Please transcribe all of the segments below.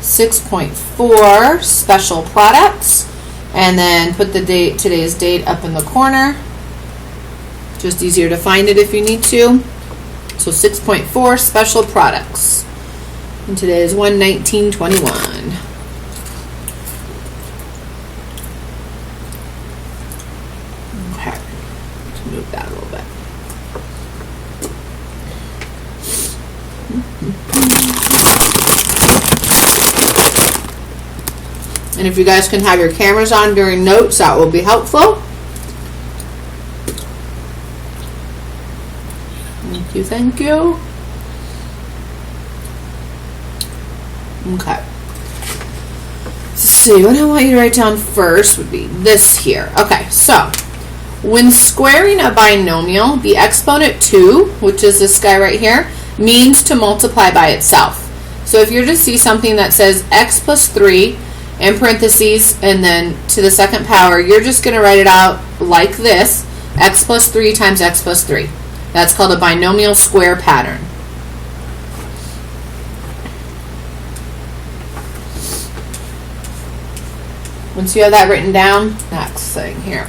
6.4 special products, and then put the date, today's date, up in the corner. Just easier to find it if you need to. So 6.4 special products. And today is 1/19/21. Okay. Let's move that a little bit. And if you guys can have your cameras on during notes, that will be helpful. Thank you, thank you. Okay. Let's see, what I want you to write down first would be this here. Okay, so when squaring a binomial, the exponent 2, which is this guy right here, means to multiply by itself. So if you're to see something that says x plus 3 in parentheses and then to the second power, you're just going to write it out like this, x plus 3 times x plus 3. That's called a binomial square pattern. Once you have that written down, next thing here.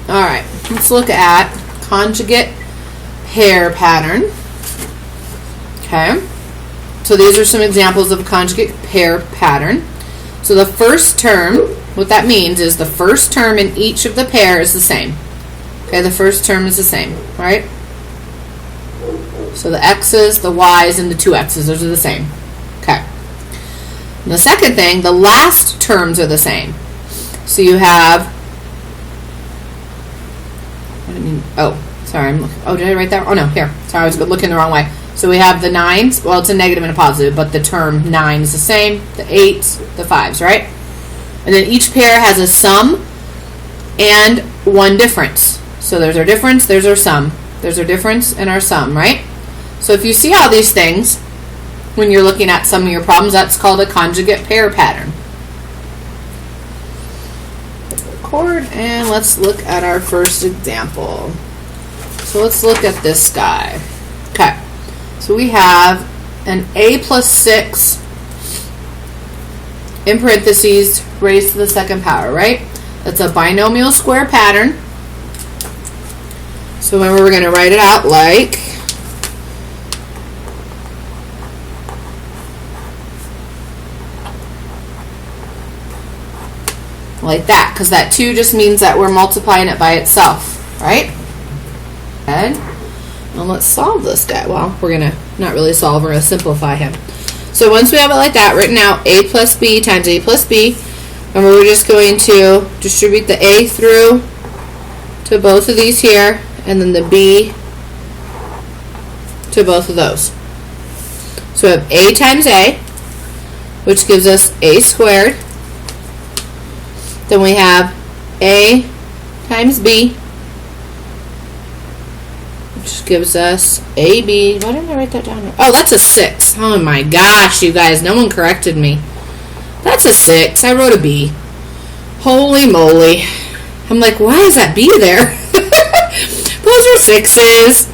Alright, let's look at conjugate pair pattern. Okay, so these are some examples of a conjugate pair pattern. So the first term, what that means is the first term in each of the pair is the same. Okay, the first term is the same, right? So the x's, the y's, and the 2x's, those are the same. Okay. And the second thing, the last terms are the same. So you have, did I write that? Oh no, here. Sorry, I was looking the wrong way. So we have the 9s, well, it's a negative and a positive, but the term 9 is the same, the 8s, the 5s, right? And then each pair has a sum and one difference. So there's our difference, there's our sum. There's our difference and our sum, right? So if you see all these things, when you're looking at some of your problems, that's called a conjugate pair pattern. Record, and let's look at our first example. So let's look at this guy. Okay. So we have an a plus 6 in parentheses raised to the second power, right? That's a binomial square pattern. So remember, we're going to write it out like that, because that 2 just means that we're multiplying it by itself, right? And now let's solve this guy. Well, we're going to not really solve, we're going to simplify him. So once we have it like that, written out, a plus b times a plus b, and we're just going to distribute the a through to both of these here, and then the b to both of those. So we have a times a, which gives us a squared. Then we have a times b, which gives us ab. Why didn't I write that down? Oh, that's a 6. Oh my gosh, you guys, no one corrected me. That's a 6. I wrote a b. Holy moly. I'm like, why is that b there? Those are 6s.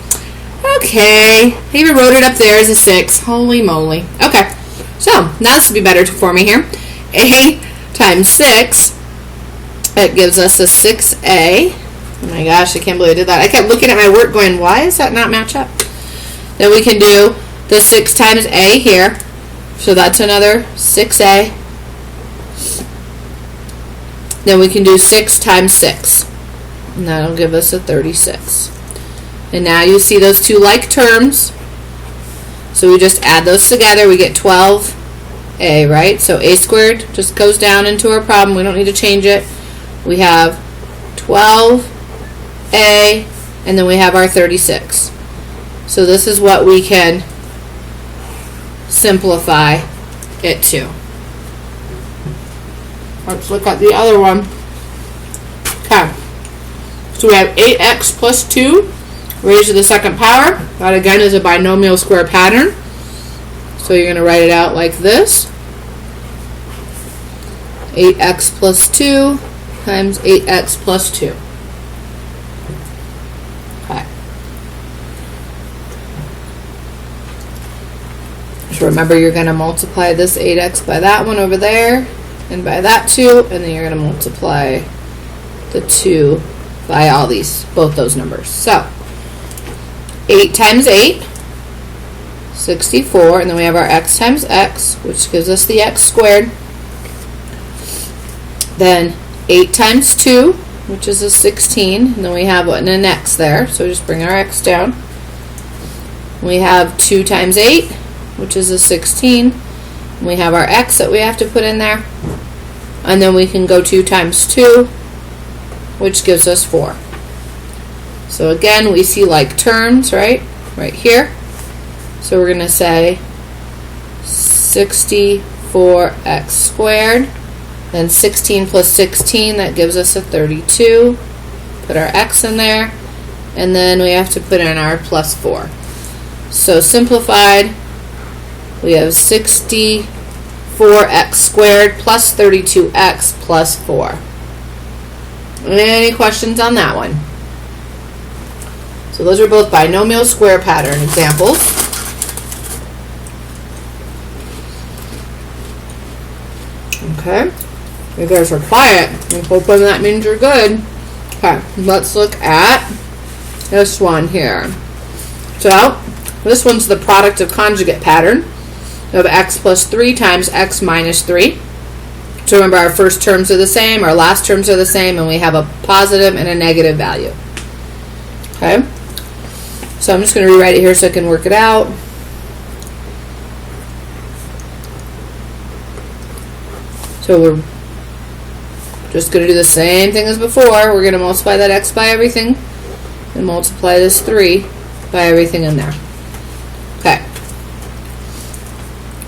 Okay. I even wrote it up there as a 6. Holy moly. Okay. So, now this would be better for me here. A times 6. That gives us a 6a. Oh my gosh, I can't believe I did that. I kept looking at my work going, why does that not match up? Then we can do the 6 times a here. So that's another 6a. Then we can do 6 times 6. And that'll give us a 36. And now you see those two like terms. So we just add those together. We get 12a, right? So a squared just goes down into our problem. We don't need to change it. We have 12a, and then we have our 36. So this is what we can simplify it to. Let's look at the other one. Okay. So we have 8x plus 2 raised to the second power. That again is a binomial square pattern. So you're going to write it out like this. 8x plus 2 times 8x plus 2. Okay. So remember, you're going to multiply this 8x by that one over there, and by that 2, and then you're going to multiply the 2 by all these, both those numbers. So 8 times 8, 64, and then we have our x times x, which gives us the x squared. Then 8 times 2, which is a 16, and then we have an x there, so just bring our x down. We have 2 times 8, which is a 16. We have our x that we have to put in there, and then we can go 2 times 2, which gives us 4. So again, we see like terms, right here. So we're going to say 64x squared. Then 16 plus 16, that gives us a 32. Put our x in there. And then we have to put in our plus 4. So simplified, we have 64x squared plus 32x plus 4. Any questions on that one? So those are both binomial square pattern examples. Okay. You guys are quiet. I'm hoping that means you're good. Okay, let's look at this one here. So, this one's the product of conjugate pattern of x plus 3 times x minus 3. So remember, our first terms are the same, our last terms are the same, and we have a positive and a negative value. Okay? So I'm just going to rewrite it here so I can work it out. So we're just going to do the same thing as before. We're going to multiply that x by everything and multiply this 3 by everything in there. Okay.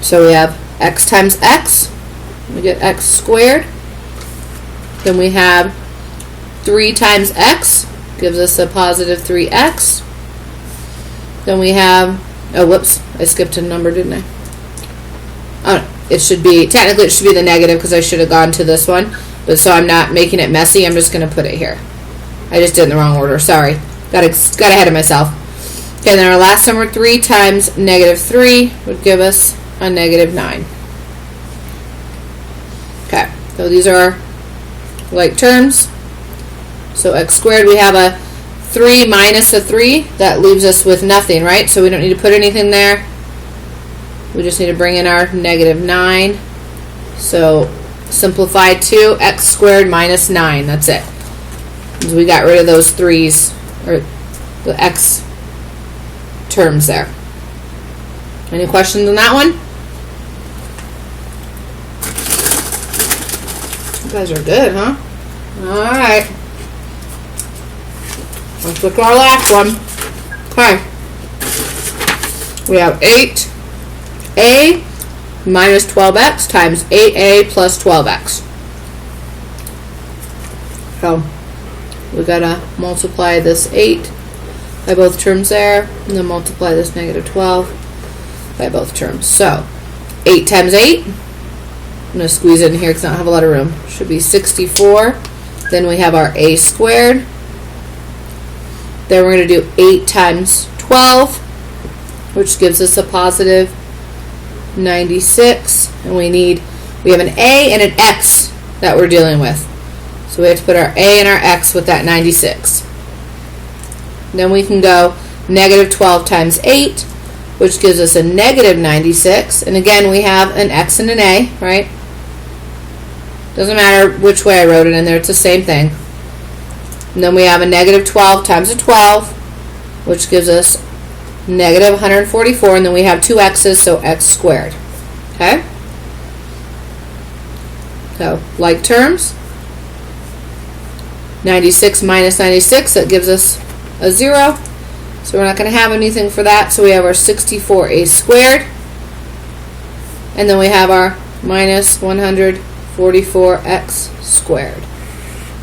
So we have x times x. We get x squared. Then we have 3 times x gives us a positive 3x. Then we have, oh whoops, I skipped a number, didn't I? Oh no, it should be, technically it should be the negative because I should have gone to this one. But so I'm not making it messy, I'm just going to put it here. I just did it in the wrong order, sorry. Got ahead of myself. Okay, then our last number, 3 times negative 3 would give us a negative 9. Okay, so these are like terms. So x squared, we have a 3 minus a 3. That leaves us with nothing, right? So we don't need to put anything there. We just need to bring in our negative 9. So simplified to x squared minus 9. That's it. Because we got rid of those 3's, or the x terms there. Any questions on that one? You guys are good, huh? Alright. Let's look at our last one. Okay. We have 8a minus 12x times 8a plus 12x. So we gotta multiply this 8 by both terms there, and then multiply this negative 12 by both terms. So 8 times 8, I'm gonna squeeze it in here because I don't have a lot of room. Should be 64. Then we have our a squared. Then we're gonna do 8 times 12, which gives us a positive 96, and we have an a and an x that we're dealing with. So we have to put our a and our x with that 96. Then we can go negative 12 times 8, which gives us a negative 96. And again, we have an x and an a, right? Doesn't matter which way I wrote it in there, it's the same thing. And then we have a negative 12 times a 12, which gives us negative 144, and then we have 2 x's, so x squared. Okay? So, like terms, 96 minus 96, that gives us a 0. So we're not going to have anything for that, so we have our 64a squared. And then we have our minus 144x squared.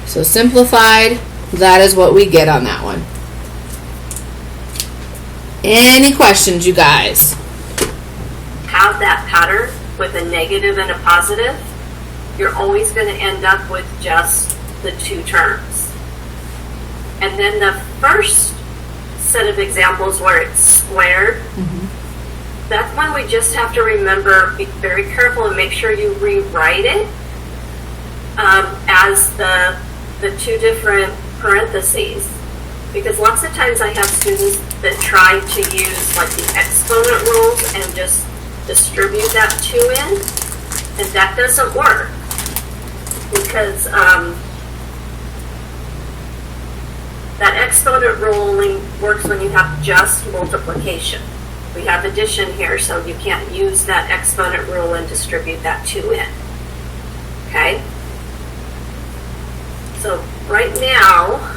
So simplified, that is what we get on that one. Any questions, you guys? Have that pattern with a negative and a positive, you're always going to end up with just the 2 terms. And then the first set of examples where it's squared, that's when we just have to remember, be very careful and make sure you rewrite it as the two different parentheses. Because lots of times I have students that try to use like the exponent rules and just distribute that 2 in, and that doesn't work. Because that exponent rule only works when you have just multiplication. We have addition here, so you can't use that exponent rule and distribute that 2 in. Okay? So right now,